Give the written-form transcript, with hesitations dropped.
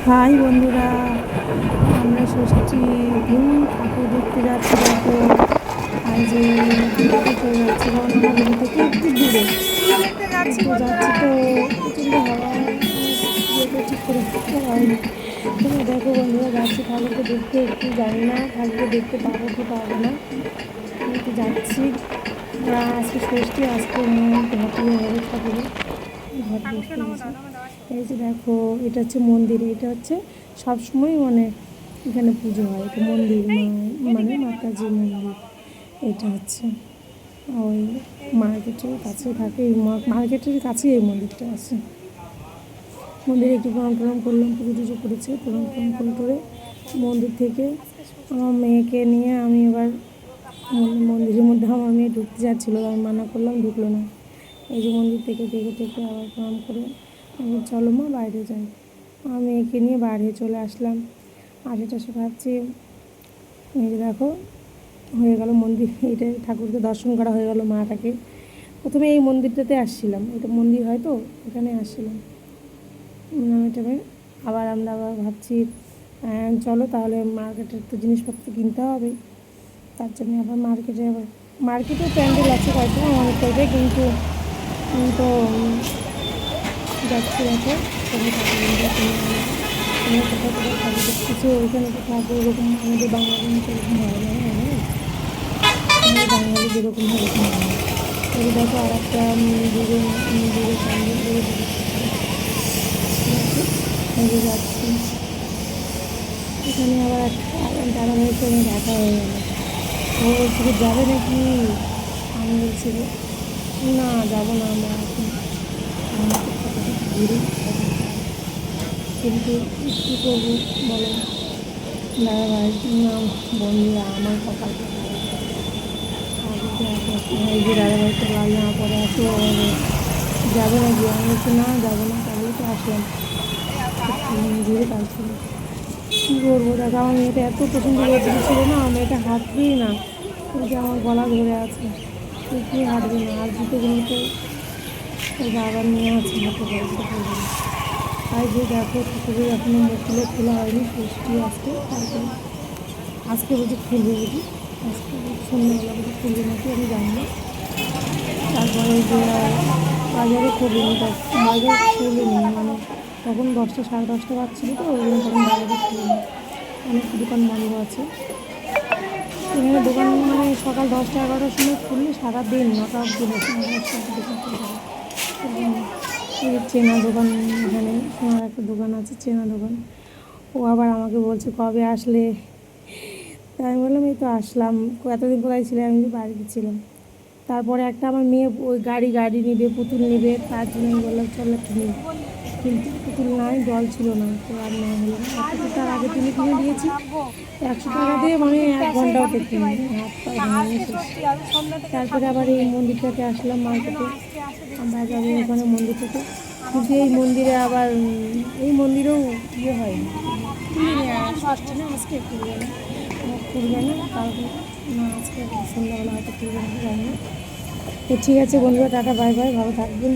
High বন্ধুরা, আমরা ষষ্ঠী দিন ঠাকুর দেখতে যাচ্ছি। দেখো আর যে দেখতে চলে যাচ্ছি, কারণ আমার বাড়ি থেকে একটু দূরে তো যাচ্ছি। তো প্রচণ্ড হাওয়া, যেটা ঠিক করে দেখতে হয়নি। তোমরা দেখো বন্ধুরা, যাচ্ছি ঠাকুরকে দেখতে। একটু জানি না ঠাকুরকে দেখতে পাবো কি পাবো না, কিন্তু যাচ্ছি। আজকে ষষ্ঠী, আজকে ঘাটে হবে ঠাকুরের ঘট বসতে গেছে। এই যে দেখো, এটা হচ্ছে মন্দির। এটা হচ্ছে সবসময় মানে এখানে পুজো হয়। এটা মন্দির, মানে মাতাজি মন্দির। এটা হচ্ছে ওই মার্কেটের কাছে থাকে, এই মার্কেটের কাছেই এই মন্দিরটা আছে। মন্দিরে একটু প্রণাম টনাম করলাম, পুজো টুজো করেছে, প্রণাম টনাম করে মন্দির থেকে আমার মেয়েকে নিয়ে আমি এবার মন্দিরের মধ্যে আমার মেয়ে ঢুকতে যাচ্ছিলো, আমি মানা করলাম, ঢুকলো না। এই যে মন্দির থেকে থেকে আবার প্রণাম করে আমি চলো মা বাইরে যাই। আমি মেয়েকে নিয়ে বাইরে চলে আসলাম। আর এটা সে ভাবছি, এই যে দেখো হয়ে গেল মন্দির। এটা ঠাকুরকে দর্শন করা হয়ে গেল মাটাকে। প্রথমে এই মন্দিরটাতে আসছিলাম, এটা মন্দির হয় তো এখানে আসছিলাম এটাকে। আবার আমরা ভাবছি চলো তাহলে মার্কেটের তো জিনিসপত্র কিনতে হবে, তার জন্য আবার মার্কেটেও প্যান্ডেল আছে কয়টা অনেক টাইপের, কিন্তু তো যাচ্ছি। দেখো কোথাও ঠাকুর দেখতেছি, ওইখানে তো ঠাকুর ওরকম আমাদের বাঙালি এরকম হয় না, আমাদের বাঙালি যেরকম হয় এরকম হয় না। তবে দেখো আর একটা দূরে প্যান্ডেল দূরে যাচ্ছি। এখানে আবার একটা দাদা ভাইয়ের সঙ্গে দেখা হয়ে গেল। ও বলছিল যাবে নাকি, আমি বলছি না যাবো না, আমরা এখন ঘুরি। কিন্তু কী করবো বলো দাদা ভাই, না বন্ধুরা আমার কপাল এই যে দাদা ভাই তো লাল জামা পরে আসলো, যাবে না গিয়ে, আমি বলছি না যাবো না, তাহলে তো আসলাম ঘুরে। তারপরে কী করবো দেখো, আমার মেয়েটা এত প্রচণ্ড রোদ্দুর ছিল না, আমার মেয়েটা হাঁটবেই না, ওই যে আমার গলা ধরে আছে, কি হাঁটবে না। আর জুতোগুলো তো ওই বাবার নিয়ে আছে, হাঁটতে পারবে। আর যে দেখো ঠাকুরের এখনও মুখগুলো খোলা হয়নি, ষষ্ঠী আজকে। তারপরে আজকে বুঝি খুলবে, বুঝি আজকে সন্ধ্যাবেলা বুঝি খুলবে নাকি আমি জানি না। তারপরে যে বাজারে খুলিনি, বাজার খুলিনি, মানে তখন 10টা সাড়ে 10টা বাজছিল তো, ওই জন্য তখন বাজারে খুলিনি, অনেক দোকান বন্ধ আছে এখানে। দোকান মানে সকাল 10টা 11টার সময় খুললে সারাদিন 9টা অবধি বসে, 9টা দোকান খুলে যাবে। চেনা দোকান, এখানে আমার একটা দোকান আছে, চেনা দোকান। ও আবার আমাকে বলছে কবে আসলে, তাই আমি বললাম এই তো আসলাম। এতদিন কোথায় ছিলাম, আমি যে বাড়িতে ছিলাম। তারপরে একটা আমার মেয়ে ওই গাড়ি নেবে, পুতুল নেবে, তার জন্য আমি বললাম চল একটা নিই, কিন্তু পুতুল নাই, জল ছিল না, তো আর নেওয়া হলো না। একটা তার আগে কিনে দিয়েছি 100 টাকা দিয়ে, মানে 1 ঘন্টাও টেকি হাত পায়ে শেষ। তারপরে আবার এই মন্দিরটাতে আসলাম মার্কেটে, আমরা যাবো ওখানে মন্দিরটাতে। কিন্তু এই মন্দিরে আবার এই মন্দিরেও ইয়ে হয় ষষ্ঠী না, আজকে খুলবে না কালকে, না আজকে সন্ধ্যাবেলা হয়তো খুলবে না, জানি না। তো ঠিক আছে বন্ধুরা, টাটা বাই বাই, ভালো থাকবেন।